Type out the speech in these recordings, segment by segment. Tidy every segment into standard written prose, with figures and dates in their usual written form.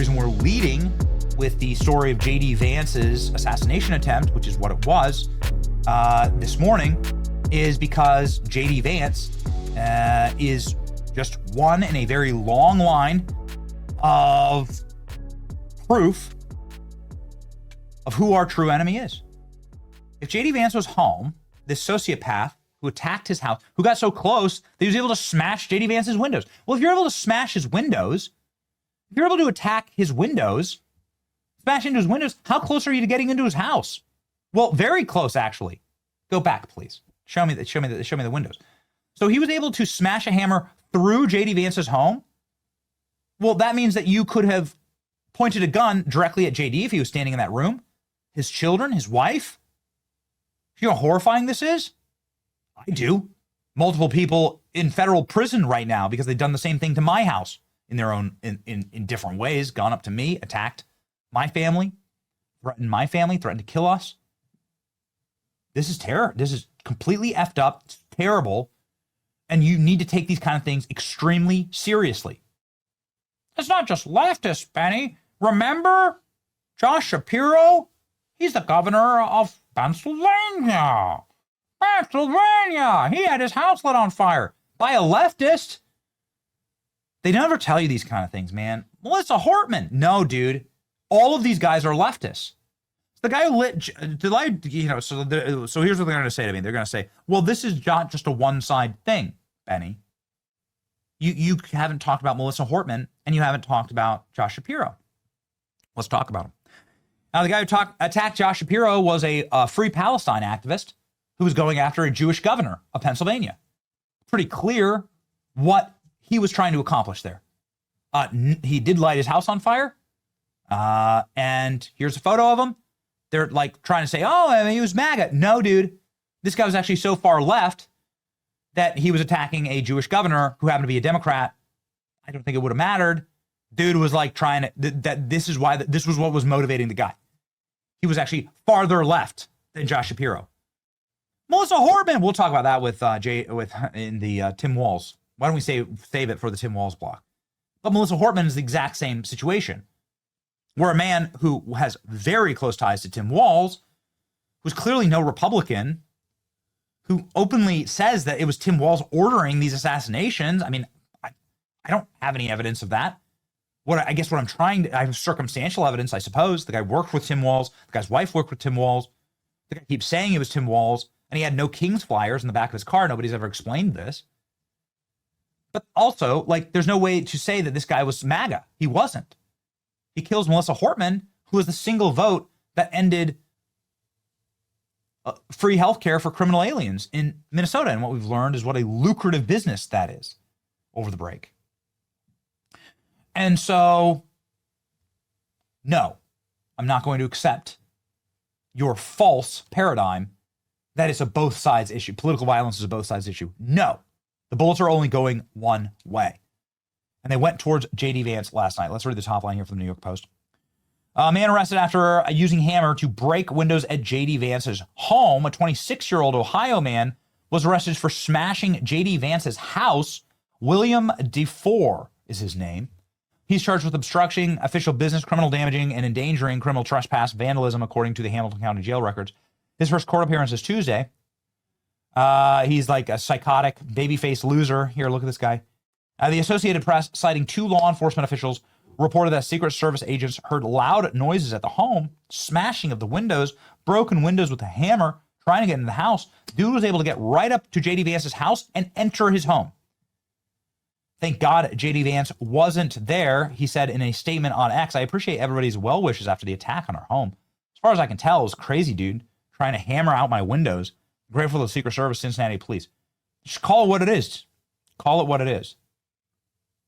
reason we're leading with the story of J.D. Vance's assassination attempt, which is what it was this morning, is because J.D. Vance is just one in a very long line of proof of who our true enemy is. If J.D. Vance was home, this sociopath who attacked his house, who got so close that he was able to smash J.D. Vance's windows. Well, if you're able to smash his windows, if you're able to attack his windows, smash into his windows, how close are you to getting into his house? Well, very close, actually. Go back, please. Show me the windows. So he was able to smash a hammer through J.D. Vance's home. Well, that means that you could have pointed a gun directly at J.D. if he was standing in that room, his children, his wife. You know how horrifying this is? I do. Multiple people in federal prison right now because they've done the same thing to my house in their own, in different ways, gone up to me, attacked my family, threatened to kill us. This is terror. This is completely effed up. It's terrible. And you need to take these kind of things extremely seriously. It's not just leftists, Benny. Remember Josh Shapiro? He's the governor of Pennsylvania. He had his house lit on fire by a leftist. They never tell you these kind of things, man. Melissa Hortman. No, dude. All of these guys are leftists. The guy who so here's what they're going to say to me. They're going to say, well, this is not just a one-side thing, Benny. You haven't talked about Melissa Hortman, and you haven't talked about Josh Shapiro. Let's talk about him. Now, the guy who attacked Josh Shapiro was a Free Palestine activist who was going after a Jewish governor of Pennsylvania. Pretty clear what he was trying to accomplish there. He did light his house on fire. And here's a photo of him. They're like trying to say, oh, I mean, he was MAGA. No, dude. This guy was actually so far left that he was attacking a Jewish governor who happened to be a Democrat. I don't think it would have mattered. Dude was like trying to, this is why, this was what was motivating the guy. He was actually farther left than Josh Shapiro. Melissa Hortman, we'll talk about that with in the Tim Walz. Why don't we save it for the Tim Walz block? But Melissa Hortman is the exact same situation. Where a man who has very close ties to Tim Walz, who's clearly no Republican, who openly says that it was Tim Walz ordering these assassinations. I mean, I don't have any evidence of that. I have circumstantial evidence, I suppose. The guy worked with Tim Walz. The guy's wife worked with Tim Walz. The guy keeps saying it was Tim Walz, and he had no King's flyers in the back of his car. Nobody's ever explained this. But also, like, there's no way to say that this guy was MAGA. He wasn't. He kills Melissa Hortman, who was the single vote that ended free healthcare for criminal aliens in Minnesota. And what we've learned is what a lucrative business that is over the break. And so, no, I'm not going to accept your false paradigm that it's a both sides issue. Political violence is a both sides issue. No, the bullets are only going one way. And they went towards J.D. Vance last night. Let's read the top line here from the New York Post. A man arrested after using hammer to break windows at J.D. Vance's home. A 26-year-old Ohio man was arrested for smashing J.D. Vance's house. William DeFore is his name. He's charged with obstructing official business, criminal damaging, and endangering criminal trespass, vandalism, according to the Hamilton County Jail records. His first court appearance is Tuesday. He's like a psychotic, baby-faced loser. Here, look at this guy. The Associated Press, citing two law enforcement officials, reported that Secret Service agents heard loud noises at the home, smashing of the windows, broken windows with a hammer, trying to get into the house. Dude was able to get right up to J.D. Vance's house and enter his home. Thank God J.D. Vance wasn't there, he said in a statement on X. I appreciate everybody's well wishes after the attack on our home. As far as I can tell, it was crazy, dude, trying to hammer out my windows. Grateful to the Secret Service, Cincinnati Police. Just call it what it is. Call it what it is.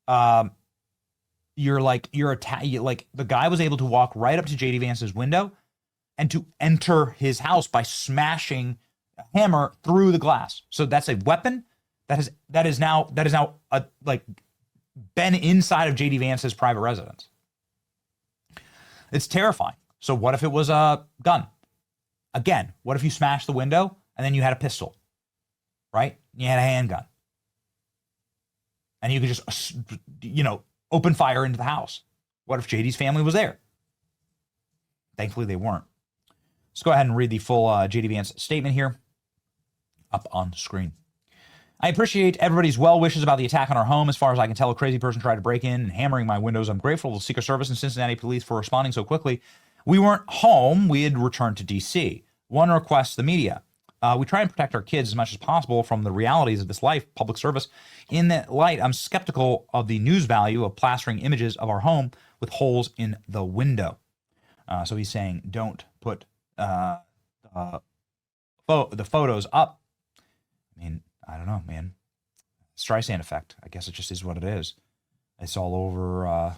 The guy was able to walk right up to J.D. Vance's window and to enter his house by smashing a hammer through the glass. So that's a weapon that is now been inside of J.D. Vance's private residence. It's terrifying. So what if it was a gun? Again, what if you smashed the window and then you had a pistol, right? You had a handgun. And you could just, open fire into the house. What if JD's family was there? Thankfully, they weren't. Let's go ahead and read the full JD Vance statement here up on screen. I appreciate everybody's well wishes about the attack on our home. As far as I can tell, a crazy person tried to break in and hammering my windows. I'm grateful to the Secret Service and Cincinnati Police for responding so quickly. We weren't home. We had returned to D.C. One request, the media. We try and protect our kids as much as possible from the realities of this life, public service. In that light, I'm skeptical of the news value of plastering images of our home with holes in the window. So he's saying don't put the photos up. I mean, I don't know, man. Streisand effect. I guess it just is what it is. It's all over,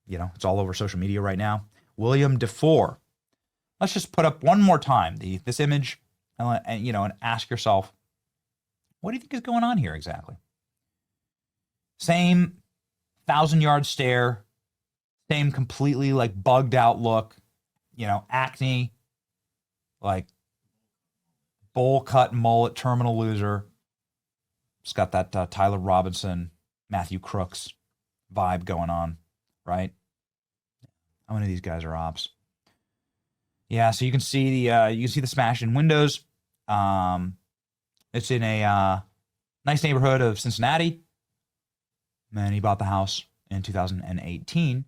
it's all over social media right now. William DeFore. Let's just put up one more time this image and ask yourself, what do you think is going on here exactly? Same 1,000-yard stare, same completely like bugged out look, acne, like bowl cut mullet, terminal loser. It's got that Tyler Robinson, Matthew Crooks vibe going on, right? How many of these guys are ops? Yeah, so you can see the smash in windows. It's in a nice neighborhood of Cincinnati. And he bought the house in 2018.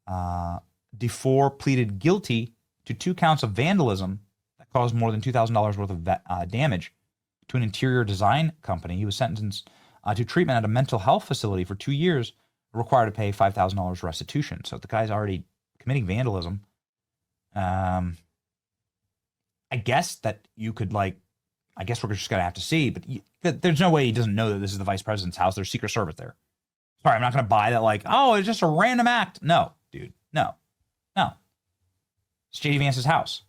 DeFore pleaded guilty to 2 counts of vandalism that caused more than $2,000 worth of damage to an interior design company. He was sentenced to treatment at a mental health facility for 2 years, required to pay $5,000 restitution. So the guy's already committing vandalism. I guess that you could I guess we're just going to have to see, but there's no way he doesn't know that this is the vice president's house. There's Secret Service there. Sorry, I'm not going to buy that it's just a random act. No, dude, no. It's JD Vance's house.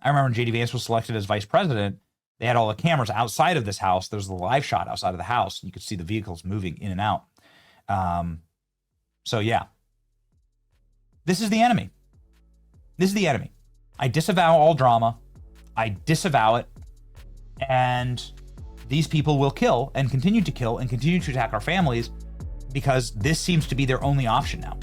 I remember when JD Vance was selected as vice president, they had all the cameras outside of this house. There's the live shot outside of the house. You could see the vehicles moving in and out. So yeah, this is the enemy. This is the enemy. I disavow all drama. I disavow it. And these people will kill and continue to attack our families because this seems to be their only option now.